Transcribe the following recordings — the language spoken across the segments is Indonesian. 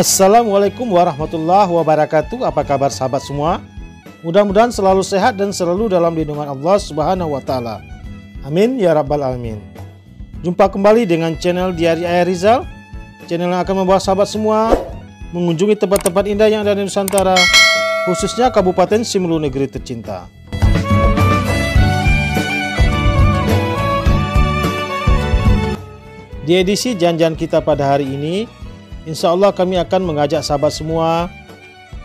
Assalamualaikum warahmatullahi wabarakatuh. Apa kabar sahabat semua? Mudah-mudahan selalu sehat dan selalu dalam lindungan Allah Subhanahu wa Ta'ala. Amin ya rabbal alamin. Jumpa kembali dengan channel Diari Ayah Rizal, channel yang akan membawa sahabat semua mengunjungi tempat-tempat indah yang ada di Nusantara, khususnya Kabupaten Simelu, negeri tercinta. Di edisi jalan-jalan kita pada hari ini, insya Allah kami akan mengajak sahabat semua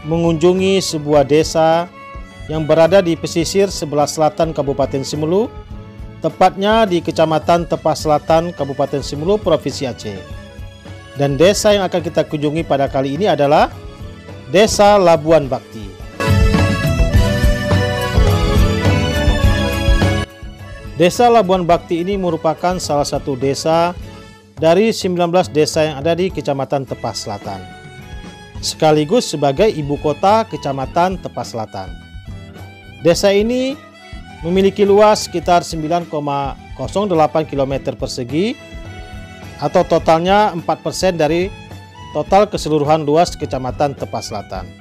mengunjungi sebuah desa yang berada di pesisir sebelah selatan Kabupaten Simelu, tepatnya di Kecamatan Tepas Selatan, Kabupaten Simelu, Provinsi Aceh. Dan desa yang akan kita kunjungi pada kali ini adalah Desa Labuan Bakti. Desa Labuan Bakti ini merupakan salah satu desa dari 19 desa yang ada di Kecamatan Tepas Selatan, sekaligus sebagai ibu kota Kecamatan Tepas Selatan. Desa ini memiliki luas sekitar 9,08 km persegi atau totalnya 4% dari total keseluruhan luas Kecamatan Tepas Selatan.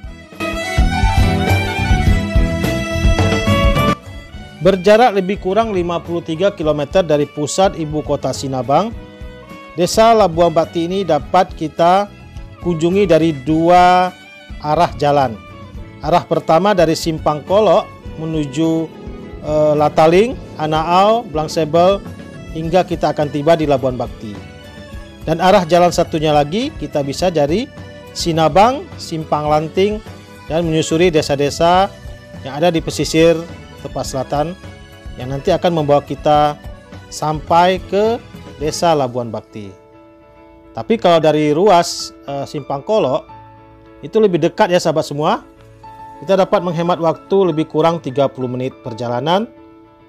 Berjarak lebih kurang 53 km dari pusat ibu kota Sinabang, Desa Labuan Bakti ini dapat kita kunjungi dari dua arah jalan. Arah pertama dari Simpang Kolok menuju Lataling, Anaau, Blangsebel, hingga kita akan tiba di Labuan Bakti. Dan arah jalan satunya lagi kita bisa dari Sinabang, Simpang Lanting, dan menyusuri desa-desa yang ada di pesisir Tepas Selatan yang nanti akan membawa kita sampai ke Desa Labuan Bakti. Tapi kalau dari ruas Simpang Kolok itu lebih dekat ya sahabat semua. Kita dapat menghemat waktu lebih kurang 30 menit perjalanan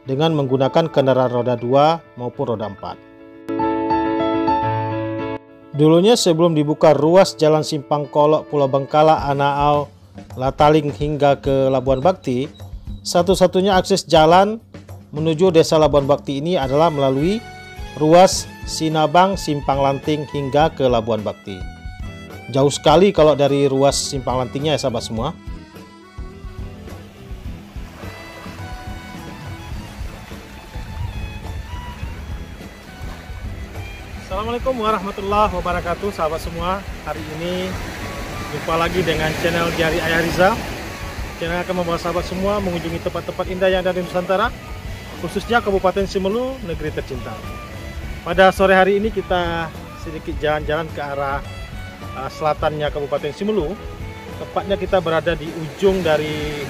dengan menggunakan kendaraan roda 2 maupun roda 4. Dulunya sebelum dibuka ruas jalan Simpang Kolok, Pulau Bengkala, Anaau, Lataling hingga ke Labuan Bakti, satu-satunya akses jalan menuju Desa Labuan Bakti ini adalah melalui ruas Sinabang, Simpang Lanting hingga ke Labuan Bakti. Jauh sekali kalau dari ruas Simpang Lantingnya ya sahabat semua. Assalamualaikum warahmatullahi wabarakatuh sahabat semua. Hari ini jumpa lagi dengan channel Diari Ayah Rizal, channel yang akan membawa sahabat semua mengunjungi tempat-tempat indah yang ada di Nusantara, khususnya Kabupaten Simelu, negeri tercinta. Pada sore hari ini kita sedikit jalan-jalan ke arah selatannya Kabupaten Simelu. Tepatnya kita berada di ujung dari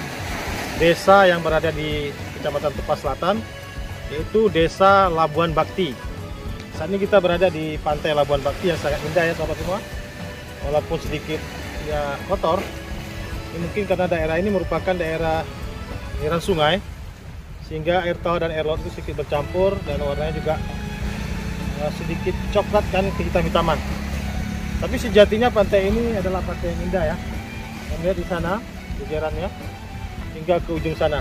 desa yang berada di Kecamatan Tepas Selatan, yaitu Desa Labuan Bakti. Saat ini kita berada di pantai Labuan Bakti yang sangat indah ya sahabat semua. Walaupun sedikit ya kotor, mungkin karena daerah ini merupakan daerah aliran sungai, sehingga air tawa dan air laut itu sedikit bercampur dan warnanya juga sedikit coklat dan kehitam-hitaman. Tapi sejatinya pantai ini adalah pantai yang indah ya. Kita lihat di sana jajarannya hingga ke ujung sana.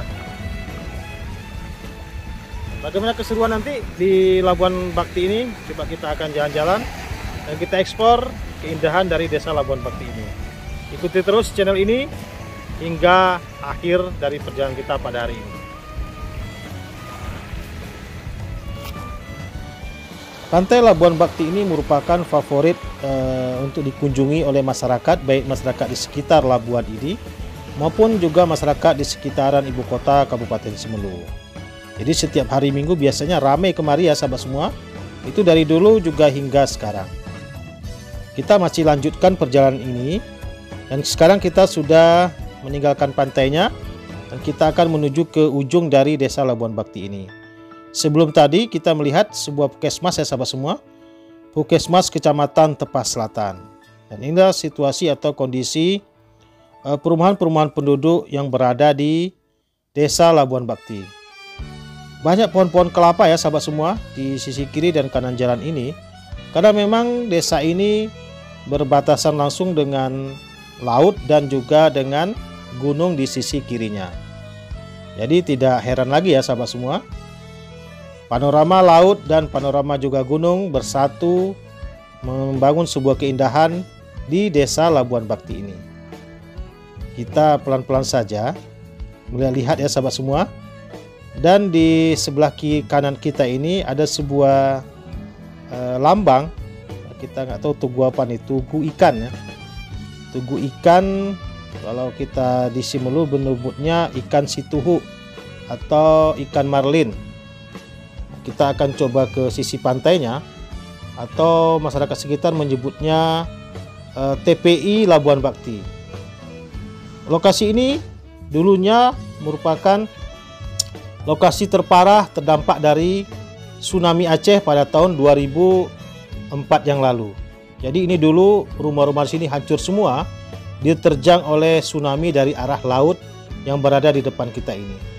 Bagaimana keseruan nanti di Labuan Bakti ini? Coba kita akan jalan-jalan dan kita eksplor keindahan dari Desa Labuan Bakti ini. Ikuti terus channel ini hingga akhir dari perjalanan kita pada hari ini. Pantai Labuan Bakti ini merupakan favorit untuk dikunjungi oleh masyarakat, baik masyarakat di sekitar Labuan ini maupun juga masyarakat di sekitaran ibu kota Kabupaten Simelu. Jadi setiap hari Minggu biasanya ramai kemari ya sahabat semua. Itu dari dulu juga hingga sekarang. Kita masih lanjutkan perjalanan ini dan sekarang kita sudah meninggalkan pantainya dan kita akan menuju ke ujung dari Desa Labuan Bakti ini. Sebelum tadi kita melihat sebuah puskesmas ya sahabat semua, Puskesmas Kecamatan Tepas Selatan. Dan inilah situasi atau kondisi perumahan-perumahan penduduk yang berada di Desa Labuan Bakti. Banyak pohon-pohon kelapa ya sahabat semua di sisi kiri dan kanan jalan ini, karena memang desa ini berbatasan langsung dengan laut dan juga dengan gunung di sisi kirinya. Jadi tidak heran lagi ya sahabat semua, panorama laut dan panorama juga gunung bersatu membangun sebuah keindahan di Desa Labuan Bakti ini. Kita pelan-pelan saja mulai lihat ya sahabat semua. Dan di sebelah kiri kanan kita ini ada sebuah lambang. Kita nggak tahu tugu apa nih, tugu ikan ya. Tugu ikan, kalau kita di Simelu menyebutnya ikan situhu atau ikan marlin. Kita akan coba ke sisi pantainya, atau masyarakat sekitar menyebutnya TPI Labuan Bakti. Lokasi ini dulunya merupakan lokasi terparah terdampak dari tsunami Aceh pada tahun 2004 yang lalu. Jadi ini dulu rumah-rumah di sini hancur semua, diterjang oleh tsunami dari arah laut yang berada di depan kita ini.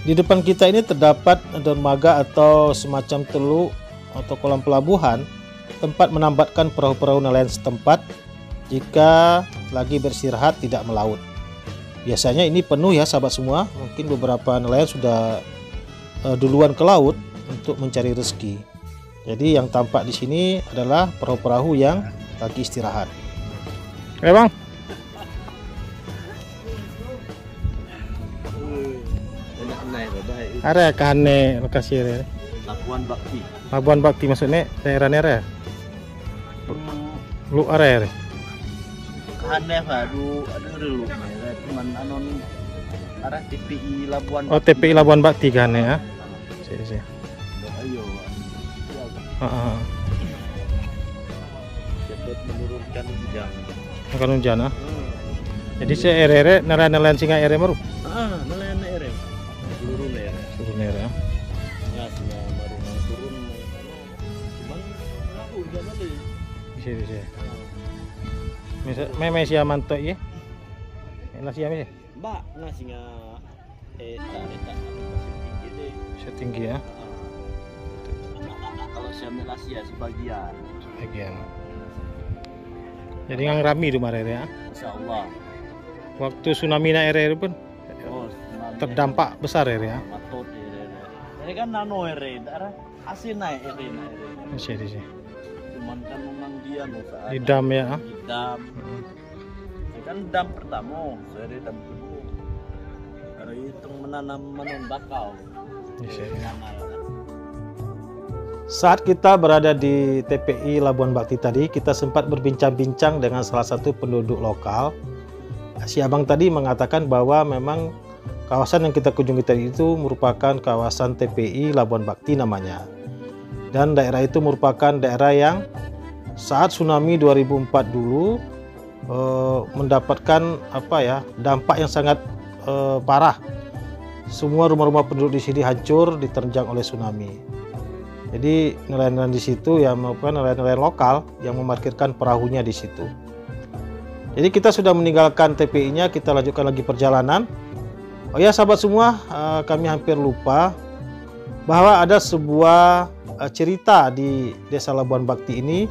Di depan kita ini terdapat dermaga atau semacam teluk atau kolam pelabuhan, tempat menambatkan perahu-perahu nelayan setempat jika lagi beristirahat tidak melaut. Biasanya ini penuh ya sahabat semua, mungkin beberapa nelayan sudah duluan ke laut untuk mencari rezeki. Jadi yang tampak di sini adalah perahu-perahu yang lagi istirahat. Bang. Are kane lokasi are. Labuan Bakti. Labuan Bakti maksudnya daerahnya are. Lu are. Kane baru ada dulu. Cuman anon arah TPI Labuan. Oh, TPI Labuan Bakti kan ya. Sih. Ayo. Cepat menurunkan hujan. Akan hujan ah. Jadi saya ere nelayan singa ere baru. Nelayan ere. Turun ya. Ya, singa baru turun. Cuman aku hujan lagi. Bisa. Misal sia manto ya. Nasi apa sih? Mbak, nasinya eta setinggi ya. Kalau saya melasi ya sebagian. Jadi ngang rami di mana ya? Insya Allah. Waktu tsunami na ere pun terdampak besar ya. Matot ini kan nano ere, darah asin naik ere. Masih. Cuman kan memang dia nusa. Di dam ya. Di dam. Kan dam pertama, saya dam kedua. Karena itu menanam bakau. Saat kita berada di TPI Labuan Bakti tadi, kita sempat berbincang-bincang dengan salah satu penduduk lokal. Si abang tadi mengatakan bahwa memang kawasan yang kita kunjungi tadi itu merupakan kawasan TPI Labuan Bakti namanya. Dan daerah itu merupakan daerah yang saat tsunami 2004 dulu mendapatkan dampak yang sangat parah. Semua rumah-rumah penduduk di sini hancur diterjang oleh tsunami. Jadi nelayan-nelayan di situ yang merupakan nelayan-nelayan lokal yang memarkirkan perahunya di situ. Jadi kita sudah meninggalkan TPI-nya, kita lanjutkan lagi perjalanan. Oh ya sahabat semua, kami hampir lupa bahwa ada sebuah cerita di Desa Labuan Bakti ini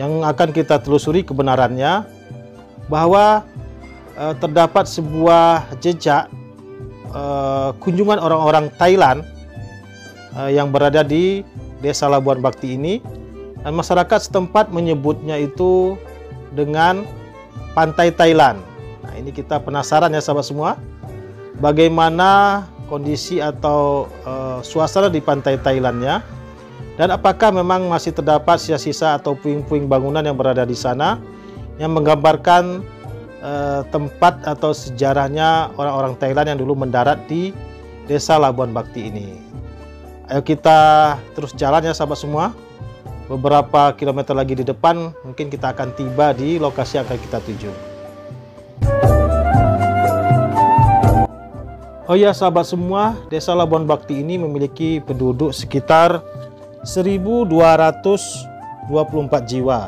yang akan kita telusuri kebenarannya, bahwa terdapat sebuah jejak kunjungan orang-orang Thailand yang berada di Desa Labuan Bakti ini, dan masyarakat setempat menyebutnya itu dengan Pantai Thailand. Nah, ini kita penasaran ya sahabat semua, bagaimana kondisi atau suasana di Pantai Thailandnya, dan apakah memang masih terdapat sisa-sisa atau puing-puing bangunan yang berada di sana yang menggambarkan tempat atau sejarahnya orang-orang Thailand yang dulu mendarat di Desa Labuan Bakti ini. Ayo kita terus jalan ya sahabat semua. Beberapa kilometer lagi di depan mungkin kita akan tiba di lokasi yang akan kita tuju. Oh ya sahabat semua, Desa Labuan Bakti ini memiliki penduduk sekitar 1.224 jiwa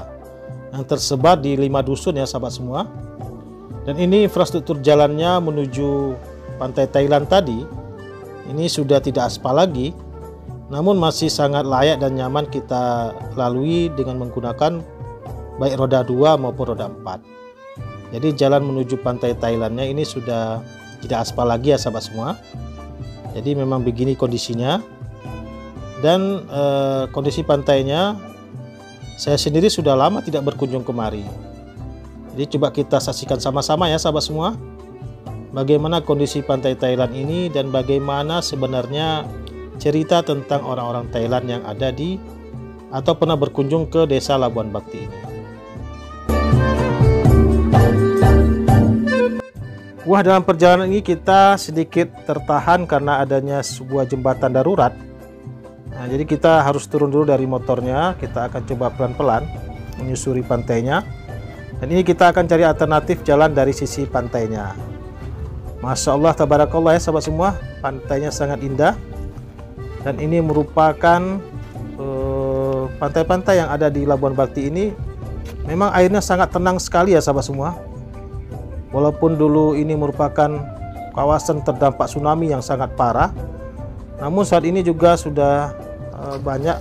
yang tersebar di 5 dusun ya sahabat semua. Dan ini infrastruktur jalannya menuju Pantai Thailand tadi ini sudah tidak aspal lagi, namun masih sangat layak dan nyaman kita lalui dengan menggunakan baik roda 2 maupun roda 4. Jadi jalan menuju Pantai Thailandnya ini sudah tidak aspal lagi ya sahabat semua. Jadi memang begini kondisinya. Dan kondisi pantainya Saya sendiri sudah lama tidak berkunjung kemari. Jadi coba kita saksikan sama-sama ya sahabat semua, bagaimana kondisi pantai Thailand ini dan bagaimana sebenarnya cerita tentang orang-orang Thailand yang ada di atau pernah berkunjung ke desa Labuan Bakti ini. Wah, dalam perjalanan ini kita sedikit tertahan karena adanya sebuah jembatan darurat. Nah, jadi kita harus turun dulu dari motornya. Kita akan coba pelan-pelan menyusuri pantainya. Dan ini kita akan cari alternatif jalan dari sisi pantainya. Masya Allah, tabarakallah ya sahabat semua, pantainya sangat indah. Dan ini merupakan pantai-pantai yang ada di Labuan Bakti ini. Memang airnya sangat tenang sekali ya sahabat semua. Walaupun dulu ini merupakan kawasan terdampak tsunami yang sangat parah, namun saat ini juga sudah banyak.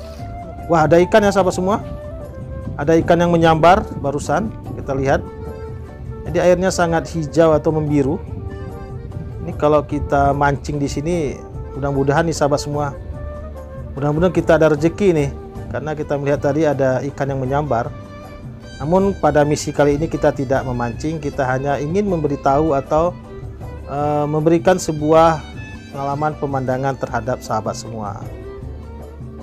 Wah, ada ikan ya sahabat semua. Ada ikan yang menyambar barusan kita lihat. Jadi airnya sangat hijau atau membiru. Ini kalau kita mancing di sini, mudah-mudahan nih sahabat semua, mudah-mudahan kita ada rezeki nih, karena kita melihat tadi ada ikan yang menyambar. Namun pada misi kali ini kita tidak memancing, kita hanya ingin memberitahu atau memberikan sebuah pengalaman pemandangan terhadap sahabat semua.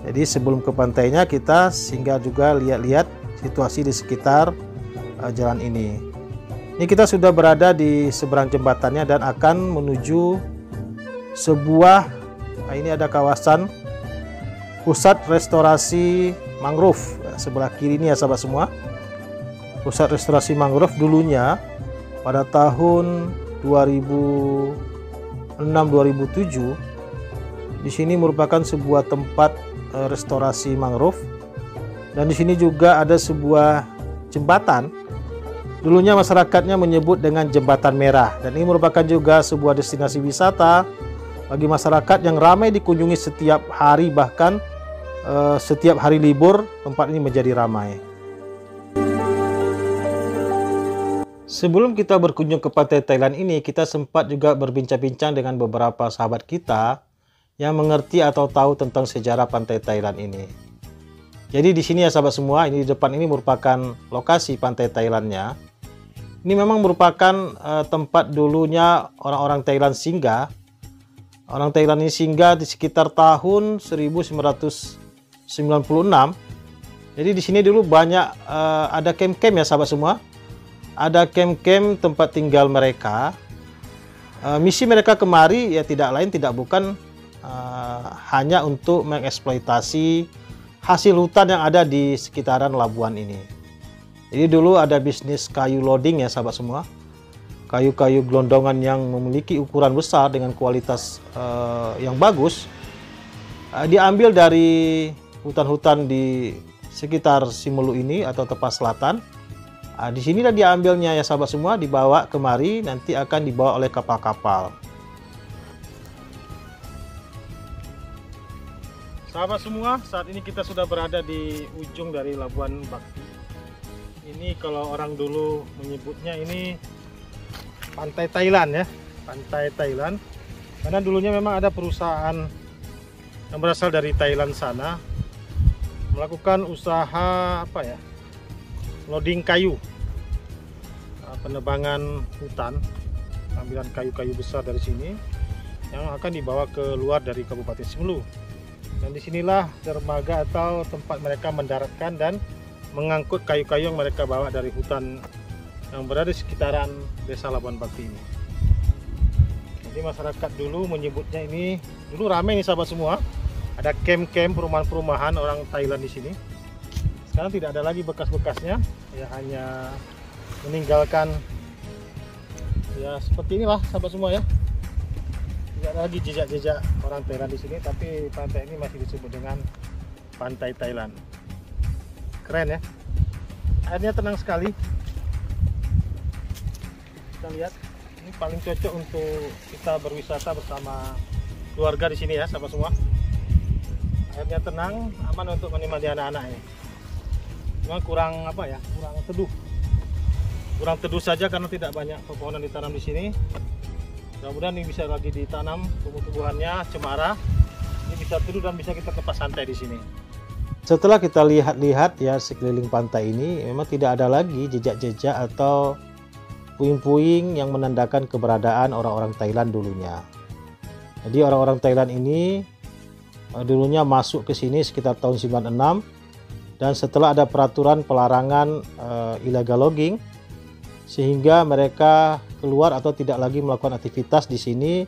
Jadi sebelum ke pantainya kita singgah juga lihat-lihat situasi di sekitar jalan ini. Ini kita sudah berada di seberang jembatannya dan akan menuju sebuah, nah ini ada kawasan pusat restorasi mangrove sebelah kiri ini ya sahabat semua. Pusat restorasi mangrove dulunya pada tahun 2006-2007 di sini merupakan sebuah tempat restorasi mangrove, dan di sini juga ada sebuah jembatan. Dulunya masyarakatnya menyebut dengan Jembatan Merah, dan ini merupakan juga sebuah destinasi wisata bagi masyarakat yang ramai dikunjungi setiap hari, bahkan setiap hari libur tempat ini menjadi ramai. Sebelum kita berkunjung ke pantai Thailand ini, kita sempat juga berbincang-bincang dengan beberapa sahabat kita yang mengerti atau tahu tentang sejarah pantai Thailand ini. Jadi di sini ya sahabat semua, ini di depan ini merupakan lokasi pantai Thailandnya. Ini memang merupakan tempat dulunya orang-orang Thailand singgah. Orang Thailand ini singgah di sekitar tahun 1996. Jadi di sini dulu banyak ada camp-camp ya sahabat semua. Ada camp-camp tempat tinggal mereka. Misi mereka kemari ya tidak lain tidak bukan hanya untuk mengeksploitasi hasil hutan yang ada di sekitaran Labuan ini. Jadi dulu ada bisnis kayu loading ya sahabat semua. Kayu-kayu gelondongan yang memiliki ukuran besar dengan kualitas yang bagus. Diambil dari hutan-hutan di sekitar Simelu ini atau Tepas Selatan. Di sinilah diambilnya ya sahabat semua, dibawa kemari, nanti akan dibawa oleh kapal-kapal. Sahabat semua, saat ini kita sudah berada di ujung dari Labuan Bakti. Ini kalau orang dulu menyebutnya ini pantai Thailand ya, pantai Thailand. Karena dulunya memang ada perusahaan yang berasal dari Thailand sana melakukan usaha apa ya? Loading kayu, penebangan hutan, ambilan kayu-kayu besar dari sini yang akan dibawa ke luar dari Kabupaten Simelu. Dan disinilah dermaga atau tempat mereka mendaratkan dan mengangkut kayu-kayu yang mereka bawa dari hutan yang berada di sekitaran desa Labuan Bakti ini. Jadi masyarakat dulu menyebutnya ini, dulu ramai nih sahabat semua, ada camp-camp perumahan-perumahan orang Thailand di sini. Sekarang tidak ada lagi bekas-bekasnya, ya hanya meninggalkan ya seperti inilah sahabat semua ya. Tidak ada lagi jejak-jejak orang Thailand di sini, tapi pantai ini masih disebut dengan pantai Thailand. Keren ya, airnya tenang sekali. Kita lihat, ini paling cocok untuk kita berwisata bersama keluarga di sini ya sahabat semua. Airnya tenang, aman untuk menikmati anak-anak ini. Cuma kurang apa ya, kurang teduh saja karena tidak banyak pepohonan ditanam di sini. Mudah-mudahan ini bisa lagi ditanam tumbuh-tumbuhannya cemara, ini bisa teduh dan bisa kita lepas santai di sini. Setelah kita lihat-lihat ya sekeliling pantai ini, memang tidak ada lagi jejak-jejak atau puing-puing yang menandakan keberadaan orang-orang Thailand dulunya. Jadi orang-orang Thailand ini dulunya masuk ke sini sekitar tahun 96, dan setelah ada peraturan pelarangan illegal logging, sehingga mereka keluar atau tidak lagi melakukan aktivitas di sini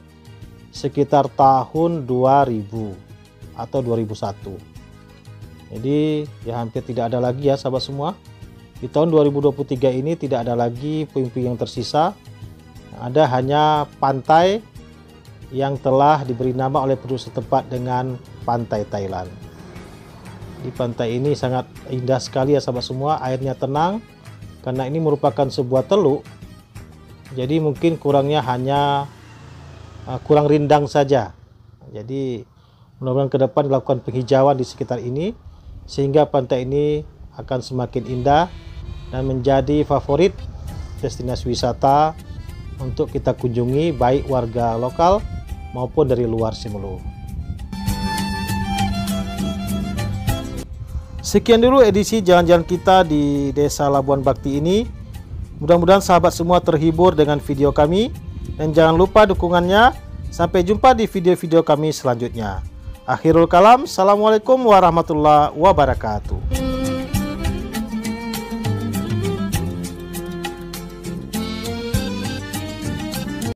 sekitar tahun 2000 atau 2001. Jadi ya hampir tidak ada lagi ya sahabat semua. Di tahun 2023 ini tidak ada lagi puing-puing yang tersisa. Ada hanya pantai yang telah diberi nama oleh penduduk setempat dengan Pantai Thailand. Di pantai ini sangat indah sekali ya sahabat semua, airnya tenang karena ini merupakan sebuah teluk. Jadi mungkin kurangnya hanya kurang rindang saja. Jadi mudah-mudahan ke depan dilakukan penghijauan di sekitar ini sehingga pantai ini akan semakin indah dan menjadi favorit destinasi wisata untuk kita kunjungi baik warga lokal maupun dari luar Simelu. Sekian dulu edisi jalan-jalan kita di Desa Labuan Bakti ini. Mudah-mudahan sahabat semua terhibur dengan video kami, dan jangan lupa dukungannya. Sampai jumpa di video-video kami selanjutnya. Akhirul kalam, assalamualaikum warahmatullahi wabarakatuh.